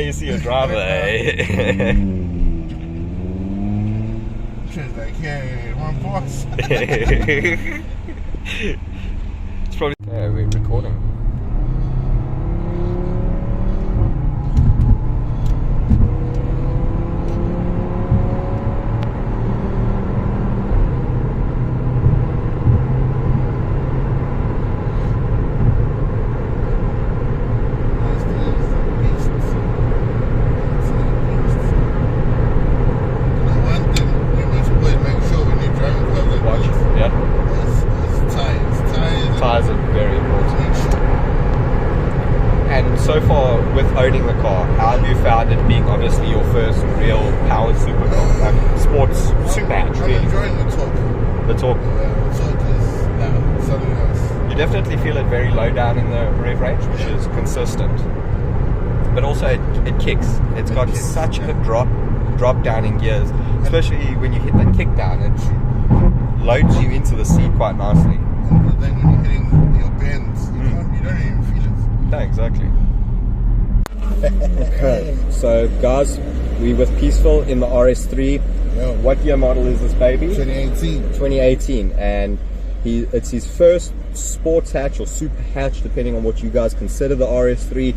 There you see your driver. She's like, hey, one boss. It's probably. Yeah, we're recording. So far with owning the car, how have you found it being obviously your first real powered supercar, sports super hatch? I'm enjoying the torque. The torque. The torque is something else. You definitely feel it very low down in the rev range, which is consistent. But also it kicks. It's got such a drop down in gears, especially when you hit the kick down. It loads you into the seat quite nicely. And then when you're hitting your bends, you don't even feel it. No, exactly. Okay, so guys, we with Peaceful in the RS3. Yo. What year model is this baby? 2018. 2018, and it's his first sports hatch or super hatch, depending on what you guys consider the RS3.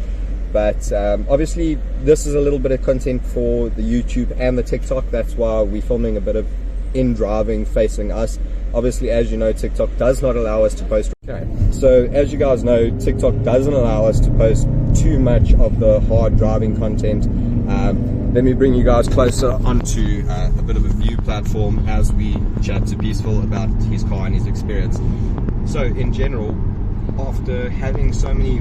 But obviously, this is a little bit of content for the YouTube and the TikTok. That's why we're filming a bit of in driving facing us. Obviously, as you know, TikTok does not allow us to post. Okay. So as you guys know, TikTok doesn't allow us to post too much of the hard driving content. Let me bring you guys closer onto a bit of a view platform as we chat to Peaceful about his car and his experience. So in general, after having so many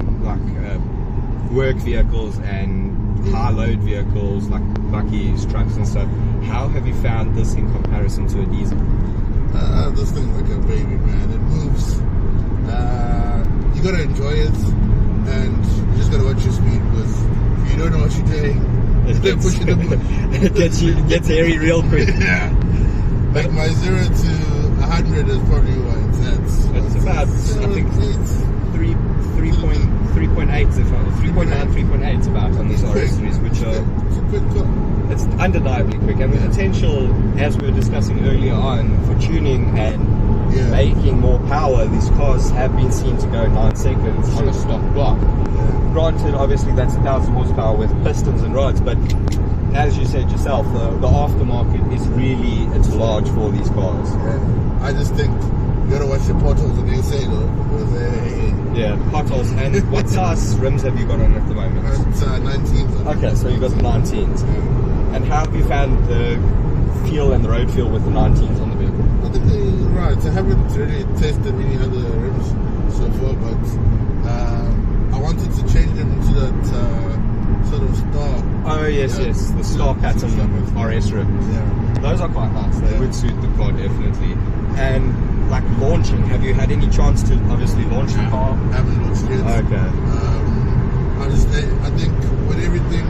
work vehicles and high load vehicles like buckies, trucks and stuff, how have you found this in comparison to a diesel? This thing's like a baby, man. It moves. You gotta enjoy it, and you just gotta watch your speed, because if you don't know what you're doing, you're pushing the button. It gets hairy real quick. Yeah. Like my 0 to 100 is probably what it's at. It's about, I think, 3.8, 3.8 about on these RS3s, which are, it's a quick car. It's undeniably quick, and the potential, as we were discussing earlier on, for tuning and making more power, these cars have been seen to go 9 seconds on a stock block. Granted, obviously that's 1,000 horsepower with pistons and rods, but as you said yourself, the aftermarket is really, it's large for these cars. I just think you gotta watch the potholes when they say though, because yeah, potholes. And what size rims have you got on at the moment? It's 19s. Okay, so you got the 19s. And how have you found the feel and the road feel with the 19s on the vehicle? I think they're right. I haven't really tested any other rims so far, but I wanted to change them into that sort of star. Oh yes, the star pattern RS rims. Yeah. Those are quite nice. They would suit the car definitely. And like launching, have you had any chance to obviously launch the car? I haven't launched yet. Okay. I think with everything,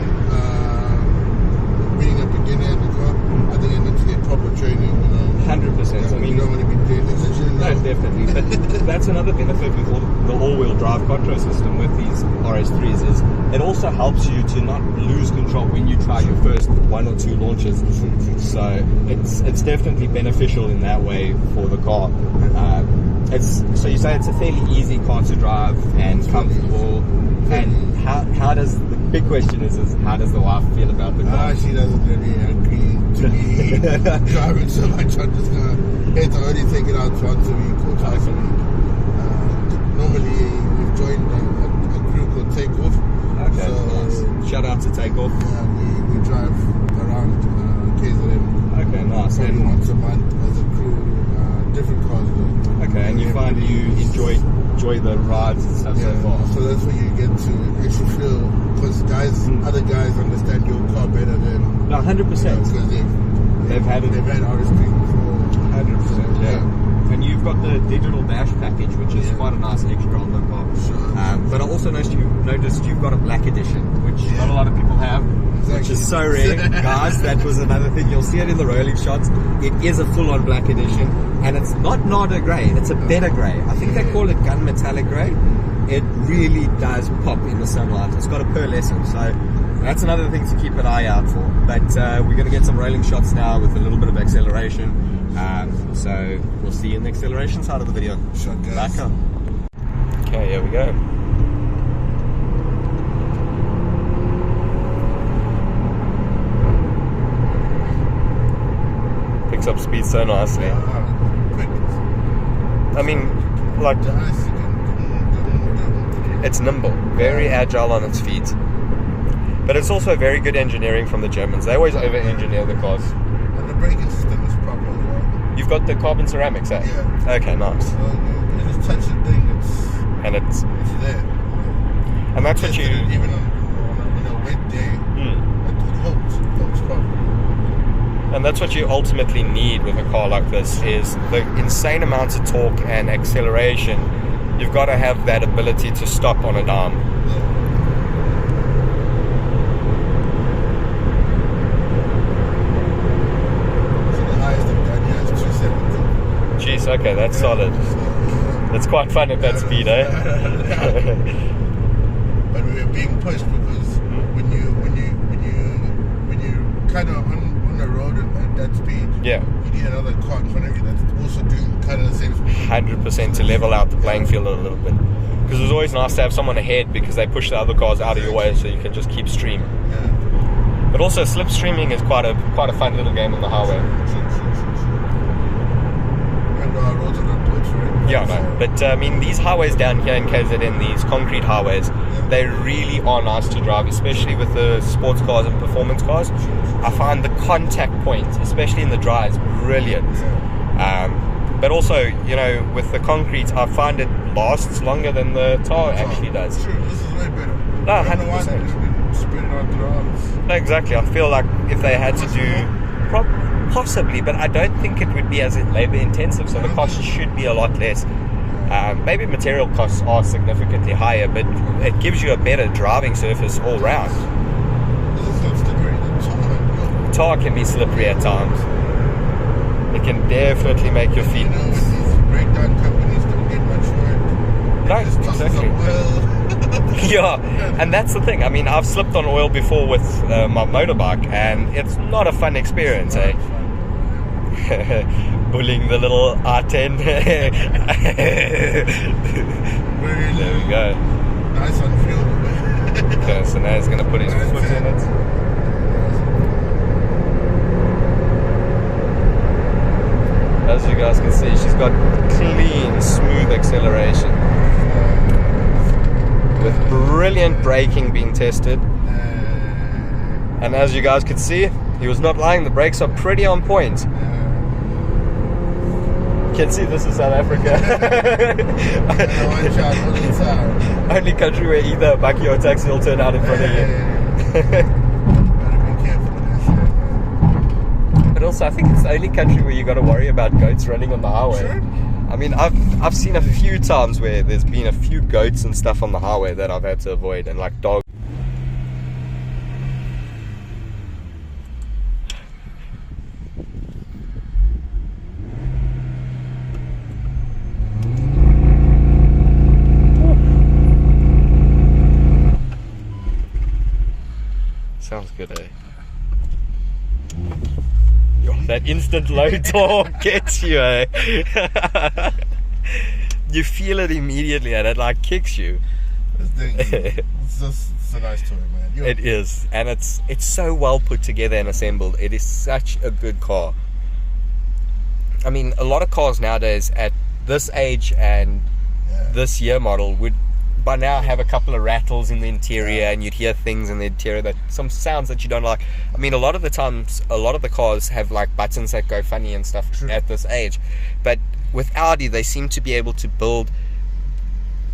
being a beginner in the car, I think I need to get proper training. 100%. I mean, you don't want to be doing this. No, definitely. But that's another benefit with the all-wheel drive Quattro system with these RS3s is it also helps you to not lose control when you try your first 1 or 2 launches. So it's definitely beneficial in that way for the car. So you say it's a fairly easy car to drive and comfortable. And how does the big question is how does the wife feel about the car? She doesn't really agree to me driving so much on this car. I only take it out once a week or twice a week. Normally we've joined a crew called Takeoff. Okay, so, nice. Shout out to Takeoff. We drive around KZN. Okay, nice. Maybe once a month as a crew, different cars though. Okay, and you find you enjoy the rides and stuff so far. So that's where you get to actually feel, because other guys understand your car better than 100%. Because they've had RS3 before. 100%, yeah. And you've got the digital dash package, which is quite a nice extra on the car. Sure. But I also noticed you've got a black edition, which not a lot of people have. Exactly. Which is so rare, guys. That was another thing. You'll see it in the rolling shots. It is a full-on black edition, and it's not Nada grey. It's a better grey. I think they call it gun metallic grey. It really does pop in the sunlight. It's got a pearlescent, so That's another thing to keep an eye out for. But we're going to get some rolling shots now with a little bit of acceleration. So we'll see you in the acceleration side of the video. Sure, guys. Back up. Okay, here we go. Picks up speed so nicely. I mean, like, it's nimble, very agile on its feet. But it's also very good engineering from the Germans. They always over-engineer the cars. And the braking system is proper as well. You've got the carbon ceramics, eh? Yeah. Okay, nice. So you just touch the thing, it's there. And that's what you... Even on a wet day, it holds properly. And that's what you ultimately need with a car like this, is the insane amounts of torque and acceleration. You've got to have that ability to stop on a dime. Jeez, okay, that's solid. That's quite fun at that speed, eh? But we were being pushed because when you kind of on the road at that speed, yeah, you need another car in front of you that's also doing kind of the same speed. 100% to level out the playing field a little bit. Because it's always nice to have someone ahead because they push the other cars out of your way, so you can just keep stream. Yeah. But also slipstreaming is quite a fun little game on the highway. Roads are not built for it. Yeah, no. But I mean, these highways down here in KZN, these concrete highways, they really are nice to drive, especially with the sports cars and performance cars. I find the contact point, especially in the drives, brilliant. But also, you know, with the concrete, I find it lasts longer than the tar actually does. Sure, this is way better. No, 100%. Spread it out the roads. No, exactly. I feel like if they had to do... Possibly, but I don't think it would be as labor intensive, so the cost should be a lot less. Maybe material costs are significantly higher, but it gives you a better driving surface all round. Tar can be slippery at times. It can definitely make your feet... You know, these breakdown companies don't get much work. No, exactly. Yeah, and that's the thing. I mean, I've slipped on oil before with my motorbike, and it's not a fun experience, eh? Bullying the little R10. There we go. Nice on fuel. Okay, so now he's going to put his foot in it. As you guys can see, she's got clean, smooth acceleration. With brilliant braking being tested. And as you guys could see, he was not lying, the brakes are pretty on point. You can see this is South Africa. Only country where either a bakkie or a taxi will turn out in front of you. But also I think it's the only country where you got to worry about goats running on the highway. Sure. I mean, I've seen a few times where there's been a few goats and stuff on the highway that I've had to avoid, and like dogs. Sounds good, eh? That instant low torque gets you, eh? You feel it immediately and it like kicks you. It's a nice toy, man. It is, and it's so well put together and assembled. It is such a good car. I mean, a lot of cars nowadays at this age and this year model would by now have a couple of rattles in the interior, and you'd hear things in the interior, that some sounds that you don't like. I mean, a lot of the times, a lot of the cars have like buttons that go funny and stuff. True. At this age. But with Audi, they seem to be able to build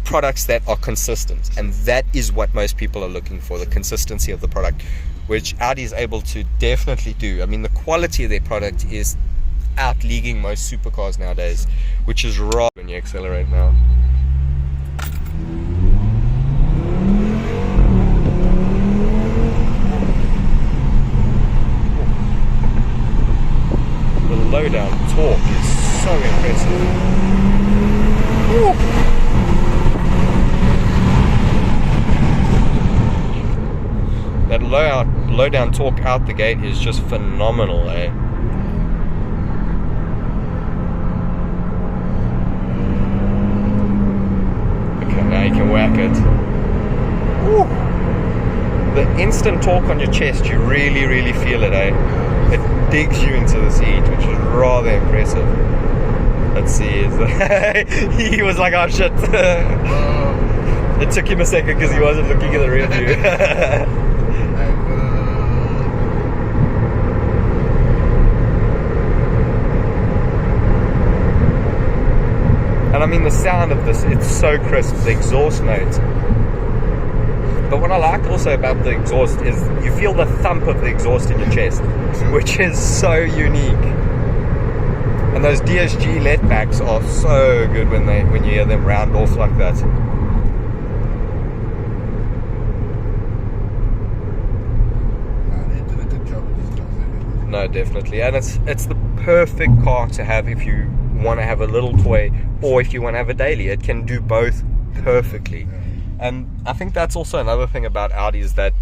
products that are consistent, and that is what most people are looking for, the consistency of the product, which Audi is able to definitely do. I mean, the quality of their product is out-leaguing most supercars nowadays, which is raw when you accelerate now. The low-down torque is so impressive. Woo. That low down torque out the gate is just phenomenal, eh? Okay, now you can whack it. Woo. The instant torque on your chest, you really, really feel it, eh? It digs you into the seat, which is rather impressive. Let's see. He was like, oh shit. It took him a second because he wasn't looking at the rear view. And I mean, the sound of this, it's so crisp, the exhaust notes. But what I like also about the exhaust is you feel the thump of the exhaust in your chest, which is so unique. And those DSG letbacks are so good when you hear them round off like that. They did a good job with these guys. No, definitely. And it's the perfect car to have if you want to have a little toy or if you want to have a daily. It can do both perfectly. And I think that's also another thing about Audi is that